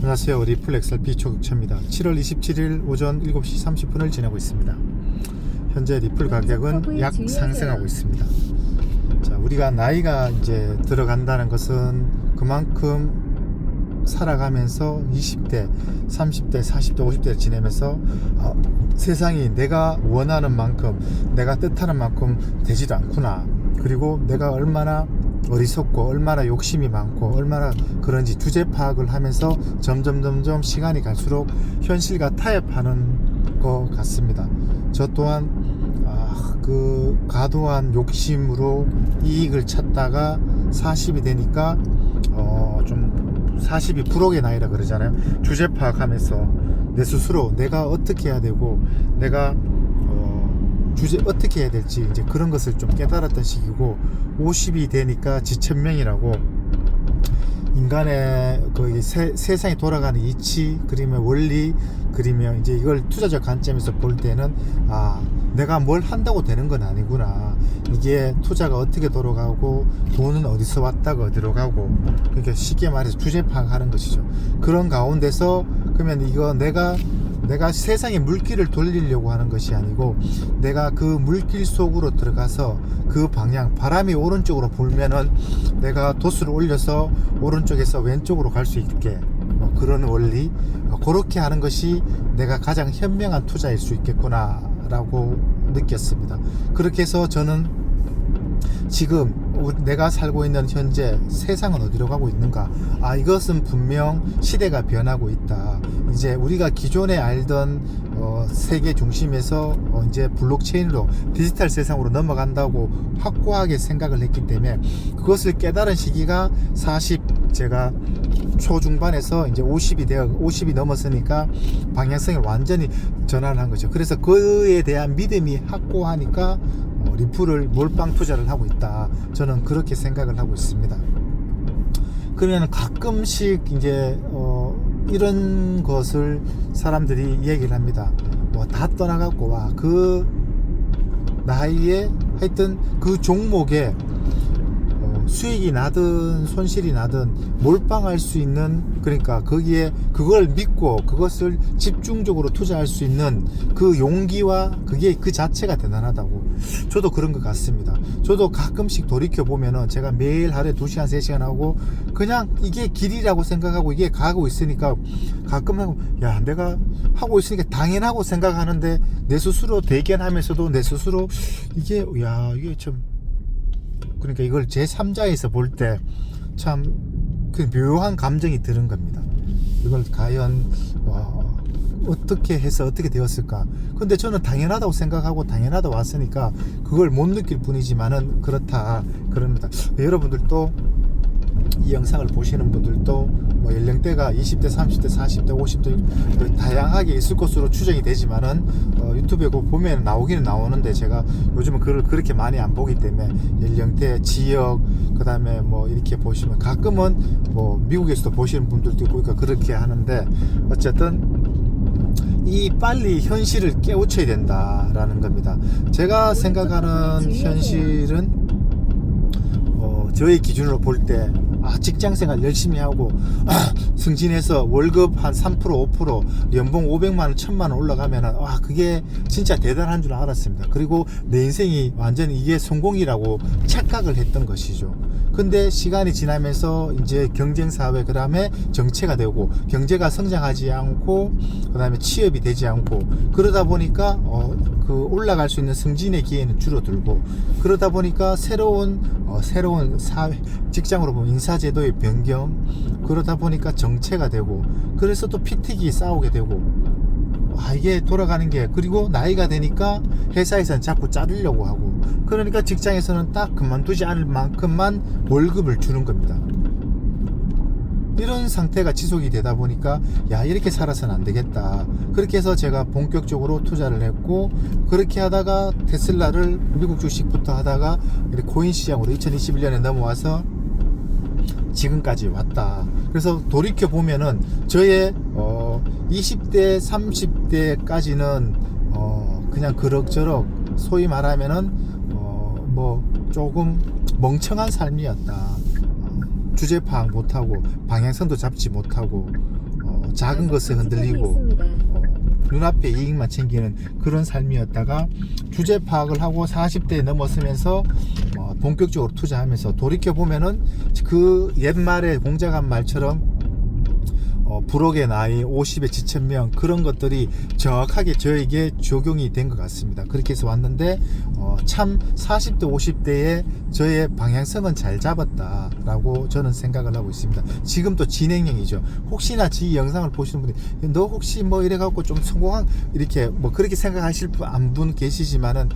안녕하세요. 리플 XRP 초격차입니다. 7월 27일 오전 7시 30분을 지나고 있습니다. 현재 리플 가격은 약 상승하고 있습니다. 자, 우리가 나이가 이제 들어간다는 것은 그만큼 살아가면서 20대, 30대, 40대, 50대를 지내면서 세상이 내가 원하는 만큼, 내가 뜻하는 만큼 되지도 않구나. 그리고 내가 얼마나 어리석고 얼마나 욕심이 많고 얼마나 그런지 주제 파악을 하면서 점점 시간이 갈수록 현실과 타협하는 것 같습니다. 저 또한 그 과도한 욕심으로 이익을 찾다가 40이 되니까 좀 40이 불혹의 나이라 그러잖아요. 주제 파악하면서 내 스스로 내가 어떻게 해야 되고 내가 주제 어떻게 해야 될지 이제 그런 것을 좀 깨달았던 시기고, 50이 되니까 지천명이라고 인간의 그 세상이 돌아가는 이치 그리면 원리 그리면 이제 이걸 투자적 관점에서 볼 때는 내가 뭘 한다고 되는 건 아니구나. 이게 투자가 어떻게 돌아가고 돈은 어디서 왔다가 어디로 가고, 그러니까 쉽게 말해서 주제 파악하는 것이죠. 그런 가운데서 그러면 이거 내가 세상의 물길을 돌리려고 하는 것이 아니고 내가 그 물길 속으로 들어가서 그 방향, 바람이 오른쪽으로 불면은 내가 도수를 올려서 오른쪽에서 왼쪽으로 갈 수 있게 그런 원리, 그렇게 하는 것이 내가 가장 현명한 투자일 수 있겠구나 라고 느꼈습니다. 그렇게 해서 저는 지금 내가 살고 있는 현재 세상은 어디로 가고 있는가, 이것은 분명 시대가 변하고 있다. 이제 우리가 기존에 알던 세계 중심에서 이제 블록체인으로 디지털 세상으로 넘어간다고 확고하게 생각을 했기 때문에 그것을 깨달은 시기가 40, 제가 초중반에서 이제 50이 넘었으니까 방향성을 완전히 전환한 거죠. 그래서 그에 대한 믿음이 확고하니까 리플을 몰빵 투자를 하고 있다. 저는 그렇게 생각을 하고 있습니다. 그러면 가끔씩 이제 이런 것을 사람들이 얘기를 합니다. 다 떠나갖고 그 나이에 하여튼 그 종목에 수익이 나든 손실이 나든 몰빵할 수 있는, 그러니까 거기에 그걸 믿고 그것을 집중적으로 투자할 수 있는 그 용기와 그게 그 자체가 대단하다고 저도 그런 것 같습니다. 저도 가끔씩 돌이켜 보면은 제가 매일 하루에 2시간 3시간 하고 그냥 이게 길이라고 생각하고 이게 가고 있으니까 가끔 하고 내가 하고 있으니까 당연하고 생각하는데 내 스스로 대견하면서도 내 스스로 이게 참, 그러니까 이걸 제3자에서 볼 때 참 그 묘한 감정이 드는 겁니다. 이걸 과연 어떻게 해서 어떻게 되었을까. 근데 저는 당연하다고 생각하고 당연하다고 왔으니까 그걸 못 느낄 뿐이지만은 그렇다 그럽니다. 여러분들도 이 영상을 보시는 분들도 연령대가 20대, 30대, 40대, 50대 다양하게 있을 것으로 추정이 되지만은 유튜브에 보면 나오기는 나오는데 제가 요즘은 글을 그렇게 많이 안 보기 때문에 연령대, 지역, 그 다음에 이렇게 보시면 가끔은 미국에서도 보시는 분들도 있고 그러니까 그렇게 하는데, 어쨌든 이 빨리 현실을 깨우쳐야 된다라는 겁니다. 제가 생각하는 현실은 저의 기준으로 볼 때 직장생활 열심히 하고 승진해서 월급 한 3%, 5%, 연봉 500만원, 1000만원 올라가면은 그게 진짜 대단한 줄 알았습니다. 그리고 내 인생이 완전히 이게 성공이라고 착각을 했던 것이죠. 근데 시간이 지나면서 이제 경쟁사회, 그 다음에 정체가 되고 경제가 성장하지 않고 그 다음에 취업이 되지 않고 그러다 보니까 그 올라갈 수 있는 승진의 기회는 줄어들고, 그러다 보니까 새로운 사회, 직장으로 보면 인사제도의 변경, 그러다 보니까 정체가 되고, 그래서 또 피튀기 싸우게 되고, 이게 돌아가는 게, 그리고 나이가 되니까 회사에서는 자꾸 자르려고 하고, 그러니까 직장에서는 딱 그만두지 않을 만큼만 월급을 주는 겁니다. 이런 상태가 지속이 되다 보니까 이렇게 살아서는 안 되겠다. 그렇게 해서 제가 본격적으로 투자를 했고, 그렇게 하다가 테슬라를 미국 주식부터 하다가 코인 시장으로 2021년에 넘어와서 지금까지 왔다. 그래서 돌이켜 보면은 저의 20대 30대까지는 그냥 그럭저럭 소위 말하면은 조금 멍청한 삶이었다. 주제 파악 못하고 방향성도 잡지 못하고 작은 것에 흔들리고 눈앞에 이익만 챙기는 그런 삶이었다가 주제 파악을 하고 40대에 넘었으면서 본격적으로 투자하면서 돌이켜보면은 그 옛말에 공자간 말처럼 부록의 나이, 50의 지천명, 그런 것들이 정확하게 저에게 적용이 된 것 같습니다. 그렇게 해서 왔는데 참 40대 50대에 저의 방향성은 잘 잡았다라고 저는 생각을 하고 있습니다. 지금도 진행형이죠. 혹시나 이 영상을 보시는 분이 너 혹시 뭐 이래갖고 좀 성공한 이렇게 뭐 그렇게 생각하실 분 계시지만은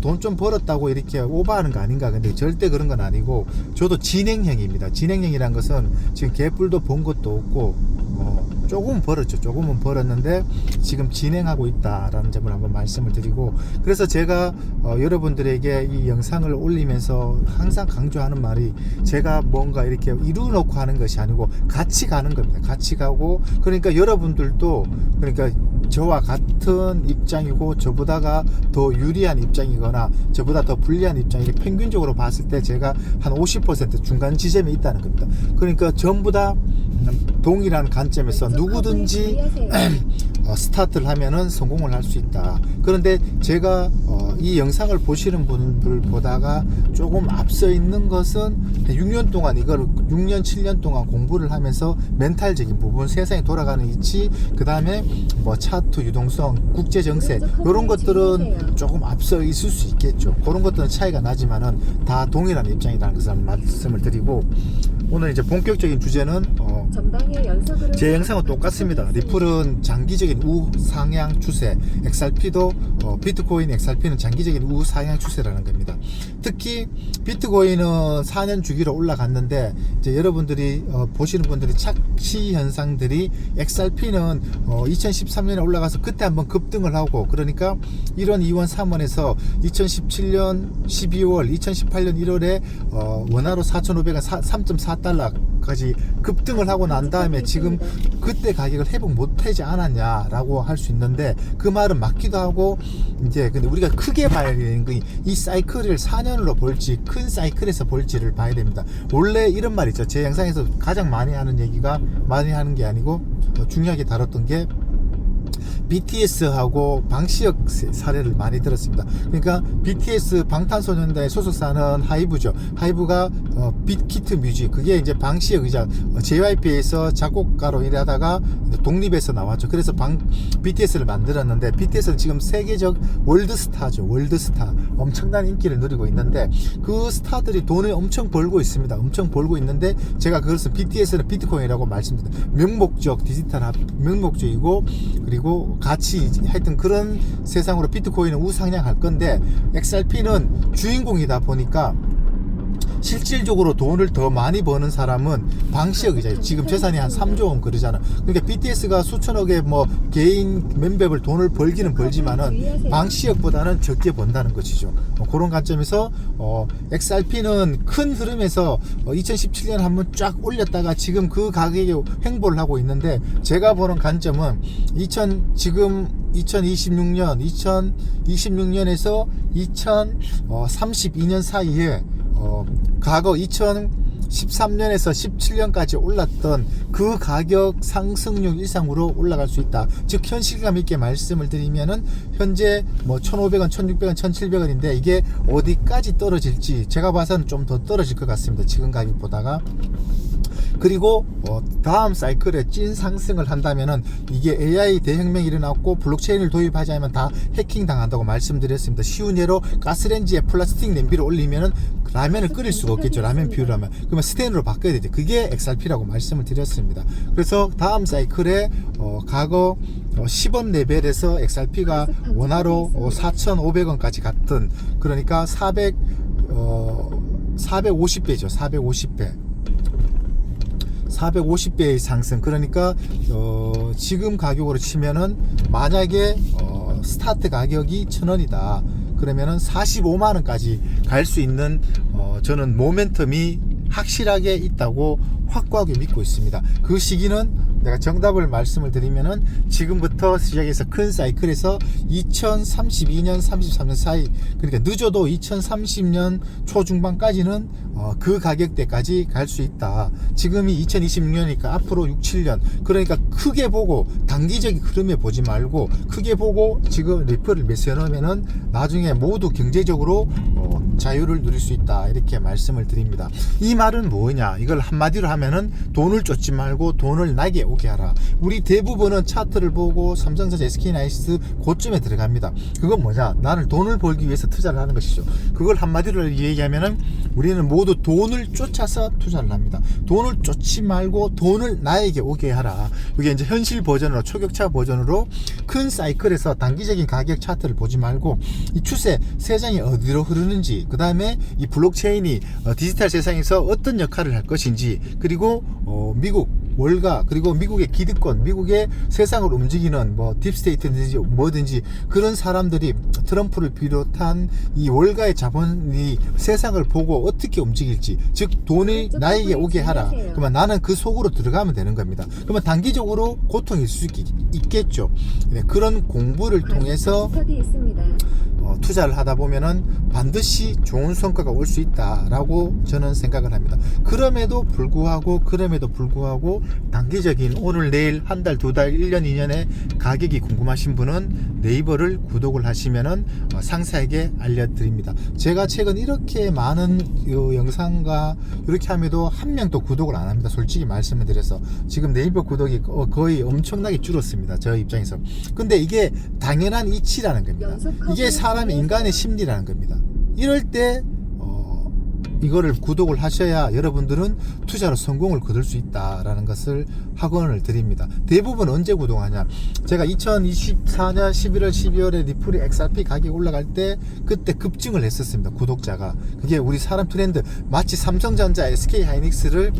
돈 좀 벌었다고 이렇게 오버하는 거 아닌가. 근데 절대 그런 건 아니고 저도 진행형입니다. 진행형이란 것은 지금 개뿔도 본 것도 없고 조금은 벌었죠. 조금은 벌었는데 지금 진행하고 있다라는 점을 한번 말씀을 드리고, 그래서 제가 여러분들에게 이 영상을 올리면서 항상 강조하는 말이, 제가 뭔가 이렇게 이루어놓고 하는 것이 아니고 같이 가는 겁니다. 같이 가고, 그러니까 여러분들도 그러니까 저와 같은 입장이고 저보다가 더 유리한 입장이거나 저보다 더 불리한 입장이 평균적으로 봤을 때 제가 한 50% 중간 지점에 있다는 겁니다. 그러니까 전부 다 동일한 관점에서 누구든지 스타트를 하면은 성공을 할 수 있다. 그런데 제가 이 영상을 보시는 분들 보다가 조금 앞서 있는 것은 6년 동안 이걸 6년 7년 동안 공부를 하면서 멘탈적인 부분, 세상이 돌아가는 이치, 그 다음에 뭐 차트 유동성, 국제 정세, 이런 것들은 조금 앞서 있을 수 있겠죠. 그런 것들은 차이가 나지만은 다 동일한 입장이라는 것을 말씀을 드리고, 오늘 이제 본격적인 주제는 제 영상은 똑같습니다. 리플은 장기적인 우상향 추세, XRP도 비트코인 XRP는 장기적인 우상향 추세라는 겁니다. 특히 비트코인은 4년 주기로 올라갔는데 이제 여러분들이 보시는 분들이 착시 현상들이, XRP는 2013년에 올라가서 그때 한번 급등을 하고, 그러니까 1원, 2원, 3원에서 2017년 12월, 2018년 1월에 원화로 4,500원, 3.4달러까지 급등을 하고 난 다음에 지금 그때 가격을 회복 못하지 않았냐라고 할 수 있는데, 그 말은 맞기도 하고, 이제 근데 우리가 크게 봐야 되는 게 이 사이클을 4년으로 볼지 큰 사이클에서 볼지를 봐야 됩니다. 원래 이런 말 있죠. 제 영상에서 가장 많이 하는 얘기가, 많이 하는 게 아니고 중요하게 다뤘던 게 BTS하고 방시혁 사례를 많이 들었습니다. 그러니까 BTS 방탄소년단의 소속사는 하이브죠. 하이브가 빅히트 뮤직, 그게 이제 방시혁 의자 JYP에서 작곡가로 일하다가 독립해서 나왔죠. 그래서 BTS를 만들었는데, BTS는 지금 세계적 월드스타죠. 월드스타, 엄청난 인기를 누리고 있는데 그 스타들이 돈을 엄청 벌고 있습니다. 엄청 벌고 있는데 제가 그것은 BTS는 비트코인이라고 말씀드립니다. 명목적 디지털 명목적이고, 그리고 같이 하여튼 그런 세상으로 비트코인은 우상향할 건데, XRP는 주인공이다 보니까 실질적으로 돈을 더 많이 버는 사람은 방시혁 의자예요. 지금 재산이 한 3조 원 그러잖아. 그러니까 BTS가 수천억의 뭐 개인 멤버별 돈을 벌기는 벌지만은 방시혁보다는 적게 번다는 것이죠. 그런 관점에서 XRP는 큰 흐름에서 2017년에 한번 쫙 올렸다가 지금 그 가격에 횡보를 하고 있는데, 제가 보는 관점은 지금 2026년에서 2032년 사이에 과거 2013년에서 17년까지 올랐던 그 가격 상승률 이상으로 올라갈 수 있다. 즉 현실감 있게 말씀을 드리면은 현재 뭐 1,500원, 1,600원, 1,700원인데 이게 어디까지 떨어질지 제가 봐서는 좀 더 떨어질 것 같습니다. 지금 가격보다가. 그리고 다음 사이클에 찐 상승을 한다면은 이게 AI 대혁명이 일어났고 블록체인을 도입하지 않으면 다 해킹 당한다고 말씀드렸습니다. 쉬운 예로 가스레인지에 플라스틱 냄비를 올리면은 라면을 끓일 수가 없겠죠. 라면 비유를 하면. 그러면 스테인으로 바꿔야 되죠. 그게 XRP라고 말씀을 드렸습니다. 그래서 다음 사이클에 과거 10원 레벨에서 XRP가 원화로 4,500원까지 갔던, 그러니까 450배죠. 450배의 상승. 그러니까 지금 가격으로 치면은 만약에 스타트 가격이 1,000원이다 그러면은 45만원까지 갈 수 있는 저는 모멘텀이 확실하게 있다고 확고하게 믿고 있습니다. 그 시기는 내가 정답을 말씀을 드리면은 지금부터 시작해서 큰 사이클에서 2032년 33년 사이, 그러니까 늦어도 2030년 초중반까지는 그 가격대까지 갈 수 있다. 지금이 2026년이니까 앞으로 6, 7년, 그러니까 크게 보고 단기적인 흐름에 보지 말고 크게 보고 지금 리플을 매수해 놓으면은 나중에 모두 경제적으로 자유를 누릴 수 있다, 이렇게 말씀을 드립니다. 이 말은 뭐냐, 이걸 한마디로 하면은 돈을 쫓지 말고 돈을 나게 오게 하라. 우리 대부분은 차트를 보고 삼성전자, SK하이닉스 고점에 들어갑니다. 그건 뭐냐, 나는 돈을 벌기 위해서 투자를 하는 것이죠. 그걸 한마디로 얘기하면은 우리는 모두 돈을 쫓아서 투자를 합니다. 돈을 쫓지 말고 돈을 나에게 오게 하라. 이게 이제 현실 버전으로, 초격차 버전으로 큰 사이클에서 단기적인 가격 차트를 보지 말고 이 추세, 세상이 어디로 흐르는지, 그 다음에 이 블록체인이 디지털 세상에서 어떤 역할을 할 것인지, 그리고 미국 월가, 그리고 미국의 기득권, 미국의 세상을 움직이는 뭐 딥스테이트든지 뭐든지 그런 사람들이 트럼프를 비롯한 이 월가의 자본이 세상을 보고 어떻게 움직일지, 즉 돈이 나에게 오게 하라. 그러면 나는 그 속으로 들어가면 되는 겁니다. 그러면 단기적으로 고통일 수 있겠죠. 그런 공부를 통해서 투자를 하다 보면은 반드시 좋은 성과가 올 수 있다라고 저는 생각을 합니다. 그럼에도 불구하고 단기적인 오늘 내일 한 달, 두 달, 1년, 2년의 가격이 궁금하신 분은 네이버를 구독을 하시면은 상세하게 알려드립니다. 제가 최근 이렇게 많은 영상과 이렇게 함에도 한 명도 구독을 안 합니다. 솔직히 말씀을 드려서 지금 네이버 구독이 거의 엄청나게 줄었습니다, 저 입장에서. 근데 이게 당연한 이치라는 겁니다. 이게 사람의, 인간의 심리라는 겁니다. 이럴 때 이거를 구독을 하셔야 여러분들은 투자로 성공을 거둘 수 있다라는 것을 학원을 드립니다. 대부분 언제 구독하냐, 제가 2024년 11월 12월에 리플이 XRP 가격이 올라갈 때 그때 급증을 했었습니다, 구독자가. 그게 우리 사람 트렌드, 마치 삼성전자, SK하이닉스를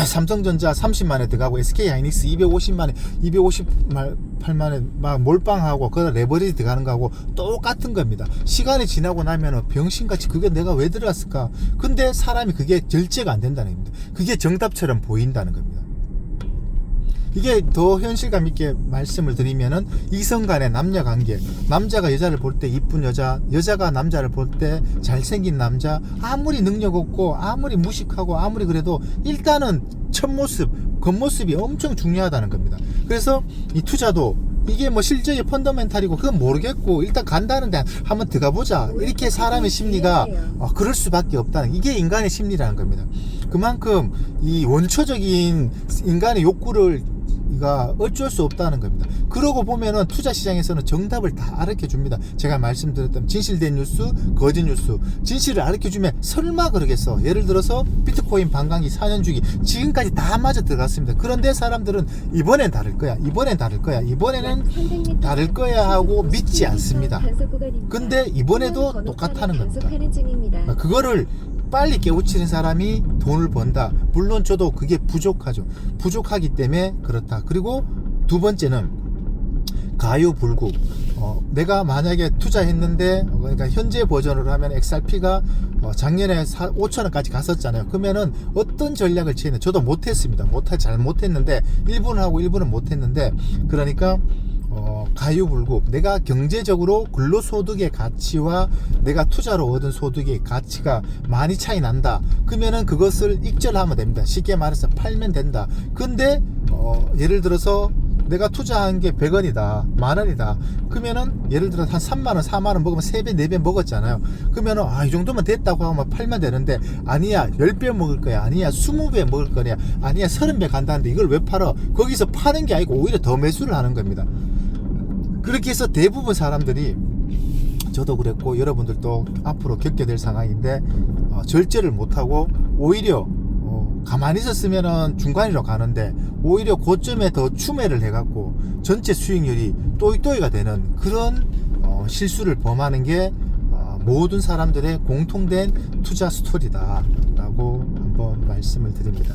삼성전자 30만에 들어가고 SK하이닉스 250만에 258만에 막 몰빵하고 그다 레버리지 들어가는 거하고 똑같은 겁니다. 시간이 지나고 나면은 병신같이 그게 내가 왜 들어갔을까, 근데 사람이 그게 절제가 안 된다는 겁니다. 그게 정답처럼 보인다는 겁니다. 이게 더 현실감 있게 말씀을 드리면은 이성 간의 남녀 관계, 남자가 여자를 볼 때 이쁜 여자, 여자가 남자를 볼 때 잘생긴 남자, 아무리 능력 없고 아무리 무식하고 아무리 그래도 일단은 첫모습, 겉모습이 엄청 중요하다는 겁니다. 그래서 이 투자도 이게 뭐 실제의 펀더멘탈이고 그건 모르겠고 일단 간다는데 한번 들어가 보자, 이렇게 사람의 심리가 그럴 수밖에 없다는, 이게 인간의 심리라는 겁니다. 그만큼 이 원초적인 인간의 욕구를 이가 어쩔 수 없다는 겁니다. 그러고 보면은 투자 시장에서는 정답을 다 알려 줍니다. 제가 말씀드렸던 진실된 뉴스, 거짓 뉴스, 진실을 알려 주면 설마 그러겠어. 예를 들어서 비트코인 반감기 4년 주기 지금까지 다 맞아 들어갔습니다. 그런데 사람들은 이번엔 다를 거야, 이번엔 다를 거야, 이번에는 다를 거야 하고 믿지 않습니다. 근데 이번에도 똑같다는 겁니다. 그거를 빨리 깨우치는 사람이 돈을 번다. 물론 저도 그게 부족하죠. 부족하기 때문에 그렇다. 그리고 두 번째는 가요불국. 내가 만약에 투자했는데, 그러니까 현재 버전으로 하면 XRP가 작년에 5천원까지 갔었잖아요. 그러면은 어떤 전략을 취했는데, 저도 못했습니다. 잘 못했는데, 일부는 하고 일부는 못했는데, 그러니까 가유불급, 내가 경제적으로 근로소득의 가치와 내가 투자로 얻은 소득의 가치가 많이 차이 난다. 그러면은 그것을 익절하면 됩니다. 쉽게 말해서 팔면 된다. 근데 예를 들어서 내가 투자한 게 100원이다, 만원이다. 그러면은 예를 들어 한 3만원, 4만원 먹으면 3배, 4배 먹었잖아요. 그러면은 이 정도면 됐다고 하면 팔면 되는데, 아니야 10배 먹을 거야, 아니야 20배 먹을 거냐, 아니야 30배 간다는데 이걸 왜 팔아? 거기서 파는 게 아니고 오히려 더 매수를 하는 겁니다. 그렇게 해서 대부분 사람들이, 저도 그랬고 여러분들도 앞으로 겪게 될 상황인데, 절제를 못하고 오히려 가만히 있었으면은 중간으로 가는데 오히려 고점에 더 추매를 해갖고 전체 수익률이 또이또이가 되는 그런 실수를 범하는 게 모든 사람들의 공통된 투자 스토리다 라고 한번 말씀을 드립니다.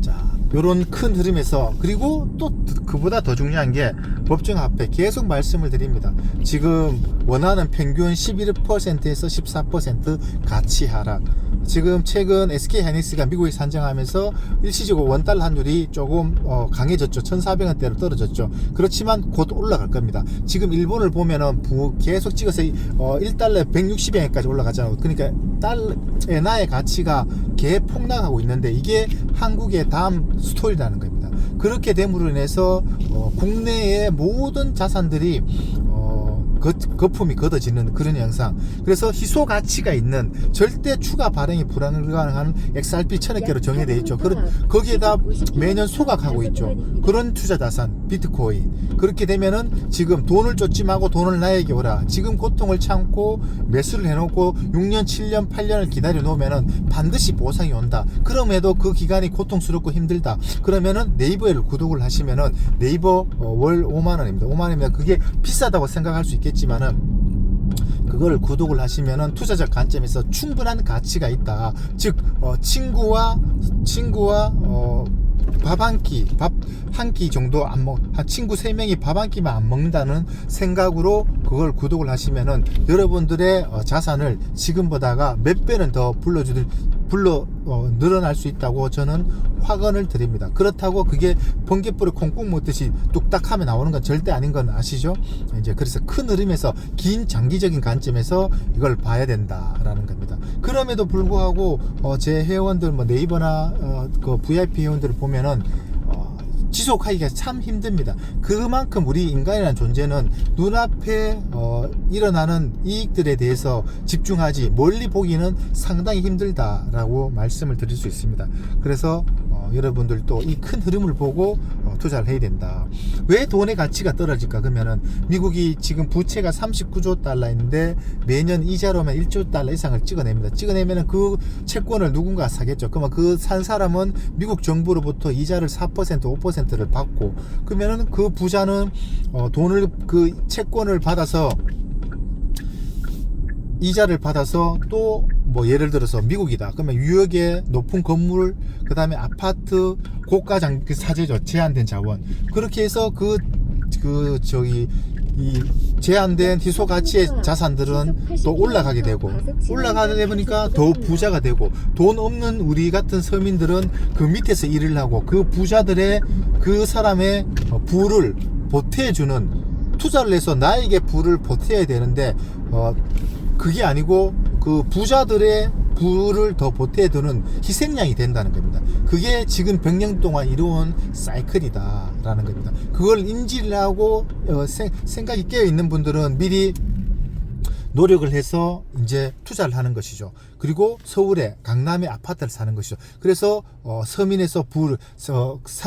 자, 요런 큰 흐름에서, 그리고 또 그보다 더 중요한 게 법정 화폐, 계속 말씀을 드립니다. 지금 원하는 평균 11%에서 14% 가치 하락. 지금 최근 SK하이닉스가 미국에 산정하면서 일시적으로 원달러 환율이 조금 강해졌죠. 1,400원대로 떨어졌죠. 그렇지만 곧 올라갈 겁니다. 지금 일본을 보면은 계속 찍어서 1달러에 160엔까지 올라가잖아요. 그러니까 엔화의 가치가 개폭락하고 있는데 이게 한국의 다음 스토리라는 겁니다. 그렇게 됨으로 인해서 국내의 모든 자산들이 거품이 걷어지는 그런 현상. 그래서 희소 가치가 있는 절대 추가 발행이 불가능한 XRP 1000억 개로 정해져 있죠. 거기에다 매년 소각하고 있죠. 그런 투자 자산 비트코인. 그렇게 되면은 지금 돈을 쫓지 말고 돈을 나에게 오라. 지금 고통을 참고 매수를 해놓고 6년, 7년, 8년을 기다려 놓으면은 반드시 보상이 온다. 그럼에도 그 기간이 고통스럽고 힘들다. 그러면은 네이버를 구독을 하시면은 네이버 월 5만원입니다. 5만원이면 그게 비싸다고 생각할 수 있겠지만은 그걸 구독을 하시면은 투자적 관점에서 충분한 가치가 있다. 즉 친구와 밥 한 끼 정도 안 친구 3명이 밥 한 끼만 안 먹는다는 생각으로 그걸 구독을 하시면은 여러분들의 자산을 지금보다가 몇 배는 더 늘어날 수 있다고 저는 확언을 드립니다. 그렇다고 그게 번개불에 콩국 먹듯이 뚝딱 하면 나오는 건 절대 아닌 건 아시죠? 이제 그래서 큰 흐름에서 긴 장기적인 관점에서 이걸 봐야 된다라는 겁니다. 그럼에도 불구하고 제 회원들 네이버나 그 VIP 회원들을 보면은 지속하기가 참 힘듭니다. 그만큼 우리 인간이라는 존재는 눈앞에 일어나는 이익들에 대해서 집중하지 멀리 보기는 상당히 힘들다라고 말씀을 드릴 수 있습니다. 그래서 여러분들도 이 큰 흐름을 보고 투자를 해야 된다. 왜 돈의 가치가 떨어질까? 그러면은 미국이 지금 부채가 39조 달러인데 매년 이자로면 1조 달러 이상을 찍어냅니다. 찍어내면은 그 채권을 누군가 사겠죠. 그러면 그 산 사람은 미국 정부로부터 이자를 4%, 5%를 받고, 그러면은 그 부자는 그 채권을 받아서 이자를 받아서 또 예를 들어서 미국이다. 그러면 유역의 높은 건물, 그 다음에 아파트, 고가장 사재죠. 제한된 자원. 그렇게 해서 이 제한된 희소 가치의 자산들은 또 올라가게 되고, 올라가다 보니까 더 부자가 되고, 돈 없는 우리 같은 서민들은 그 밑에서 일을 하고 그 부자들의 그 사람의 부를 보태주는, 투자를 해서 나에게 부를 보태야 되는데 그게 아니고 그 부자들의 부를 더 보태두는 희생양이 된다는 겁니다. 그게 지금 100년 동안 이루어온 사이클이다 라는 겁니다. 그걸 인지를 하고 생각이 깨어있는 분들은 미리 노력을 해서 이제 투자를 하는 것이죠. 그리고 서울에, 강남에 아파트를 사는 것이죠. 그래서 서민에서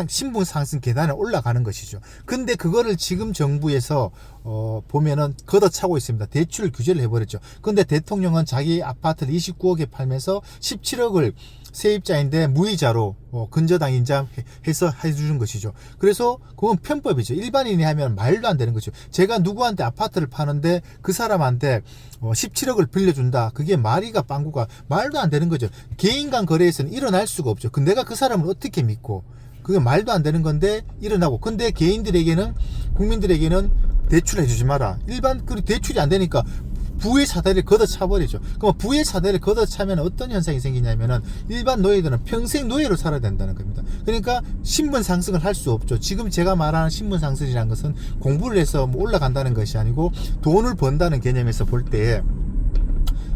신분 상승 계단에 올라가는 것이죠. 근데 그거를 지금 정부에서 보면은 걷어차고 있습니다. 대출 규제를 해버렸죠. 근데 대통령은 자기 아파트를 29억에 팔면서 17억을 세입자인데 무이자로 근저당 인자해서 해주는 것이죠. 그래서 그건 편법이죠. 일반인이 하면 말도 안 되는 거죠. 제가 누구한테 아파트를 파는데 그 사람한테 17억을 빌려준다. 그게 말이가 빵구가 말도 안 되는 거죠. 개인 간 거래에서는 일어날 수가 없죠. 내가 그 사람을 어떻게 믿고, 그게 말도 안 되는 건데 일어나고. 근데 개인들에게는, 국민들에게는 대출해 주지 마라. 그 대출이 안 되니까 부의 사다리를 걷어차버리죠. 그럼 부의 사다리를 걷어차면 어떤 현상이 생기냐면은 일반 노예들은 평생 노예로 살아야 된다는 겁니다. 그러니까 신분 상승을 할 수 없죠. 지금 제가 말하는 신분 상승이라는 것은 공부를 해서 올라간다는 것이 아니고 돈을 번다는 개념에서 볼 때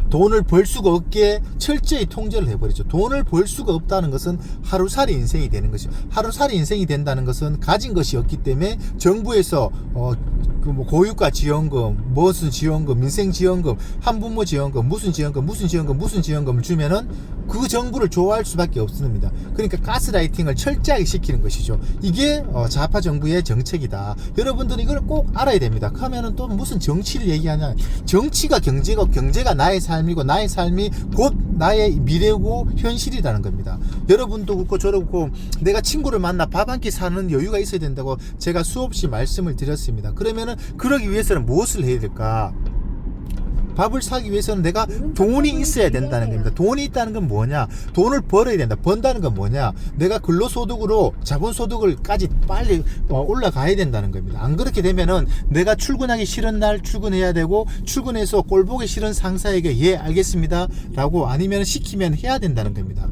돈을 벌 수가 없게 철저히 통제를 해버리죠. 돈을 벌 수가 없다는 것은 하루살이 인생이 되는 것이죠. 하루살이 인생이 된다는 것은 가진 것이 없기 때문에 정부에서 고유가 지원금, 무슨 지원금, 민생지원금, 한부모 지원금, 무슨 지원금을 주면은 그 정부를 좋아할 수밖에 없습니다. 그러니까 가스라이팅을 철저하게 시키는 것이죠. 이게 좌파 정부의 정책이다. 여러분들은 이걸 꼭 알아야 됩니다. 그러면은 또 무슨 정치를 얘기하냐. 정치가 경제가 나의 삶이고, 나의 삶이 곧 나의 미래고 현실이라는 겁니다. 여러분도 그렇고 저도 그렇고 내가 친구를 만나 밥 한 끼 사는 여유가 있어야 된다고 제가 수없이 말씀을 드렸습니다. 그러면은 그러기 위해서는 무엇을 해야 될까? 밥을 사기 위해서는 내가 돈이 있어야 된다는 겁니다. 돈이 있다는 건 뭐냐? 돈을 벌어야 된다. 번다는 건 뭐냐? 내가 근로소득으로 자본소득을까지 빨리 올라가야 된다는 겁니다. 안 그렇게 되면은 내가 출근하기 싫은 날 출근해야 되고, 출근해서 꼴 보기 싫은 상사에게 예 알겠습니다 라고 아니면 시키면 해야 된다는 겁니다.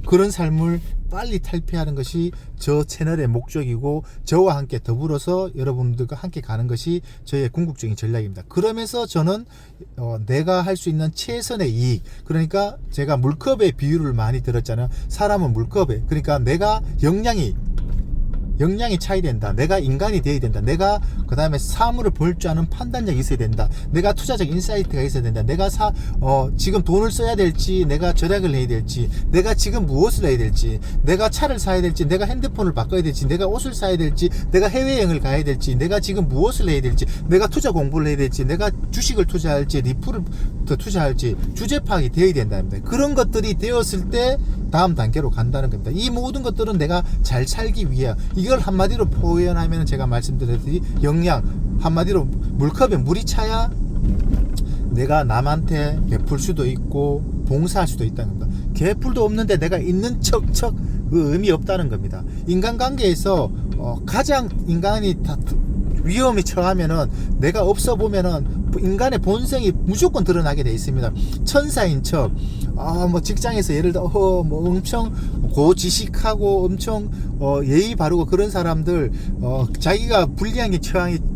그런 삶을 빨리 탈피하는 것이 저 채널의 목적이고, 저와 함께 더불어서 여러분들과 함께 가는 것이 저의 궁극적인 전략입니다. 그러면서 저는 내가 할 수 있는 최선의 이익, 그러니까 제가 물컵의 비유를 많이 들었잖아요. 사람은 물컵에, 그러니까 내가 역량이 차이된다. 내가 인간이 되어야 된다. 내가 그 다음에 사물을 볼 줄 아는 판단력이 있어야 된다. 내가 투자적 인사이트가 있어야 된다. 내가 지금 돈을 써야 될지, 내가 절약을 해야 될지, 내가 지금 무엇을 해야 될지, 내가 차를 사야 될지, 내가 핸드폰을 바꿔야 될지, 내가 옷을 사야 될지, 내가 해외여행을 가야 될지, 내가 지금 무엇을 해야 될지, 내가 투자 공부를 해야 될지, 내가 주식을 투자할지, 리플을 더 투자할지, 주제 파악이 되어야 된다는 겁니다. 그런 것들이 되었을 때 다음 단계로 간다는 겁니다. 이 모든 것들은 내가 잘 살기 위해, 이걸 한마디로 표현하면 제가 말씀드렸듯이 역량, 한마디로 물컵에 물이 차야 내가 남한테 베풀 수도 있고 봉사할 수도 있다는 겁니다. 개풀도 없는데 내가 있는 척척 그 의미 없다는 겁니다. 인간관계에서 가장 인간이 위험에 처하면은, 내가 없어 보면은 인간의 본성이 무조건 드러나게 돼 있습니다. 천사인 척, 뭐 직장에서 예를 들어 뭐 엄청 고지식하고 엄청 예의 바르고 그런 사람들, 자기가 불리한 게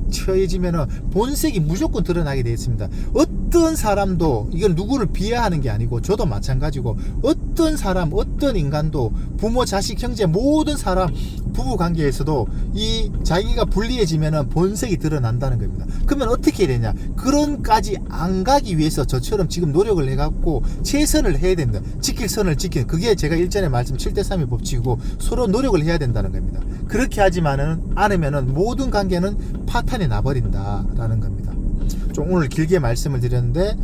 처해지면은 본색이 무조건 드러나게 되어 있습니다. 어떤 사람도, 이건 누구를 비하하는 게 아니고 저도 마찬가지고, 어떤 사람, 어떤 인간도, 부모, 자식, 형제 모든 사람 부부 관계에서도 이 자기가 불리해지면은 본색이 드러난다는 겁니다. 그러면 어떻게 해야 되냐? 그런까지 안 가기 위해서 저처럼 지금 노력을 해갖고 최선을 해야 된다. 지킬 선을 지키는, 그게 제가 일전에 말씀 7대3의 법칙이고, 서로 노력을 해야 된다는 겁니다. 그렇게 하지만은 않으면은 모든 관계는 파탄이 나버린다라는 겁니다. 좀 오늘 길게 말씀을 드렸는데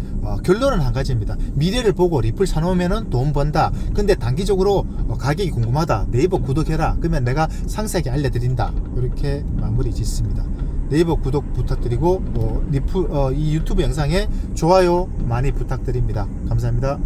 결론은 한 가지입니다. 미래를 보고 리플 사놓으면 돈 번다. 근데 단기적으로 가격이 궁금하다. 네이버 구독해라. 그러면 내가 상세하게 알려드린다. 이렇게 마무리 짓습니다. 네이버 구독 부탁드리고 이 유튜브 영상에 좋아요 많이 부탁드립니다. 감사합니다.